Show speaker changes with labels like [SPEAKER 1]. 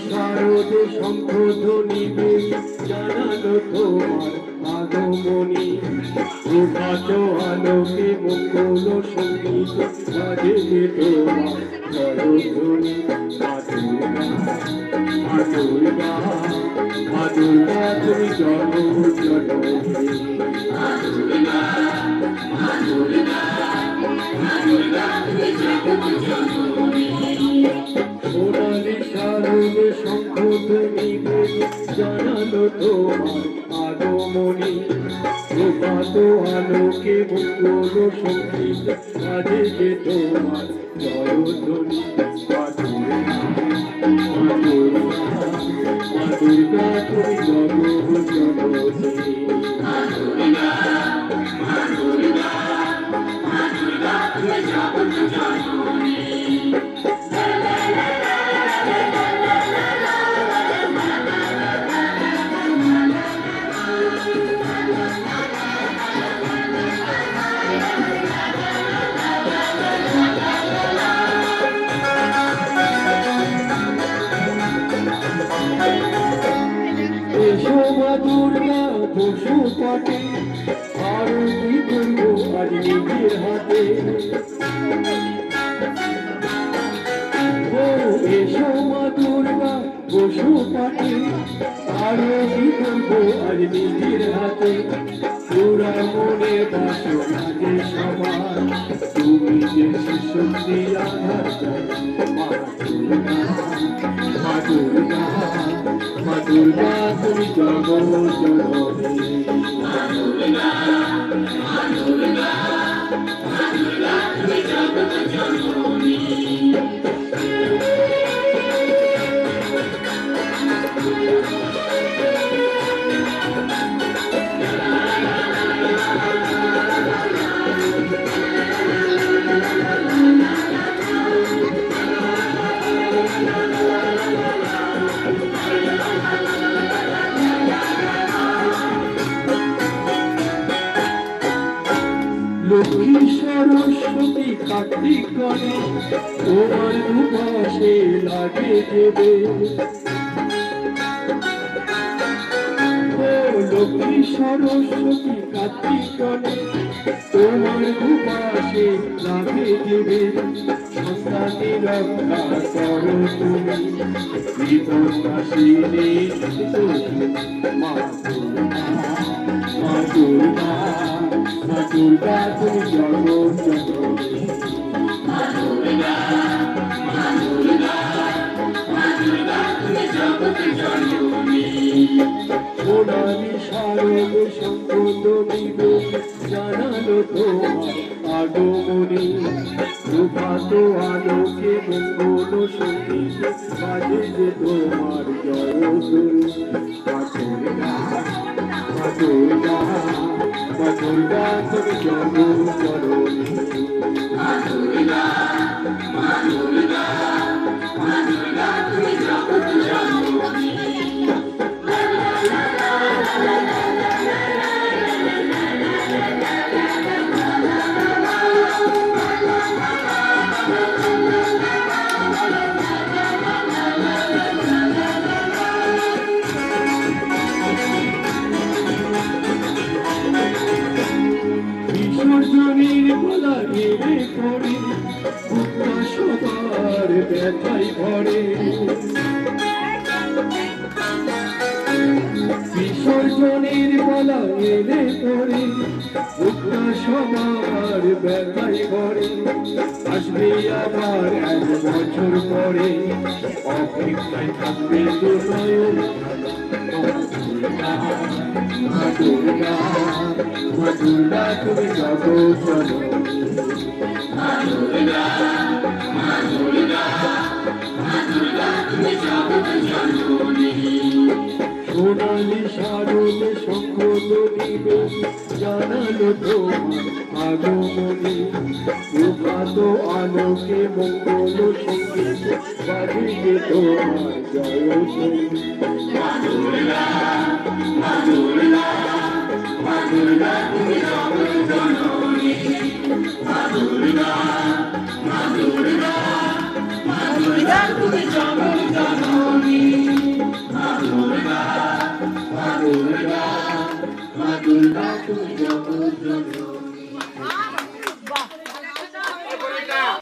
[SPEAKER 1] শারদে শঙ্খধ্বনিবে জানালো তোমার আগমনী। প্রভাত আলোকে মঙ্গল সঙ্গীত বাজে তোমার জয়ধ্বনি। মা দুর্গা, মা দুর্গা তুমি জগজ্জননী। মা দুর্গা, মা দুর্গা, মা দুর্গা তুমি জগজ্জননী। সোনালি শারদে শঙ্খধ্বনিবে জানালো তোমার আগমনী। প্রভাত আলোকে মঙ্গল সঙ্গীত বাজে যে তোমার জয়ধ্বনি। মা দুর্গা, মা দুর্গা তুমি জগজ্জননী। মা দুর্গা, মা দুর্গা, মা দুর্গা তুমি জগজ্জননী। এসো মা দুর্গা পশুপতি, আরতি করবো আজ নিজের হাতে। ও এসো মা দুর্গা পশুপতি, আরতি করবো আজ নিজের হাতে। তোরা মনে বাসো আগে সবার, তুমি যে শক্তি আধার। মা দুর্গা, মা দুর্গা, মা দুর্গা তুমি জগজ্জননী। মা দুর্গা, মা দুর্গা, মা দুর্গা তুমি জগজ্জননী। লক্ষ্মী সরস্বতী কার্তিক গণেশ তোমার দুপাশে লাগে দেবে। ও লক্ষ্মী সরস্বতী কার্তিক গণেশ তোমার দুপাশে লাগে দেবে। সন্তানে রক্ষা করো তুমি, বিপদনাশিনী মা দুর্গা, মা দুর্গা, মা দুর্গা তুমি জগজ্জননী। মা দুর্গা, মা দুর্গা, মা দুর্গা তুমি জগজ্জননী। সোনালি শারদে শঙ্খধ্বনিবে জানালো তোমার আগমনী। প্রভাত আলোকে মঙ্গল সঙ্গীত বাজে যে তোমার জয়ধ্বনি। মা দুর্গা, মা দুর্গা, মা দুর্গা তুমি জগজ্জননী। মা দুর্গা, মা দুর্গা, মা দুর্গা তুমি জগজ্জননী। বিসর্জনের গলা ঘিরে পড়ে বুকটা সবার ব্যথায় ভরে। বিসর্জনের গলা এলে পড়ে বুকটা সবার ব্যথায় ভরে। আসবে আবার এক বছর পরে, অপেক্ষায় থাকবে দুনয়ন। মা দুর্গা, মা দুর্গা তুমি জগজ্জননী। মা দুর্গা, মা দুর্গা, মা দুর্গা তুমি জগজ্জননী। সোনালি শারদে শঙ্খধ্বনিবে জানালো তোমার আগমনী। প্রভাত আলোকে মঙ্গল সঙ্গীত বাজে যে তোমার জয়ধ্বনি। মা দুর্গা, মা দুর্গা, মা দুর্গা তুমি জগজ্জননী। মা দুর্গা, মা দুর্গা, মা দুর্গা তুমি জগজ্জননী। মা দুর্গা তুমি জগৎ জননী।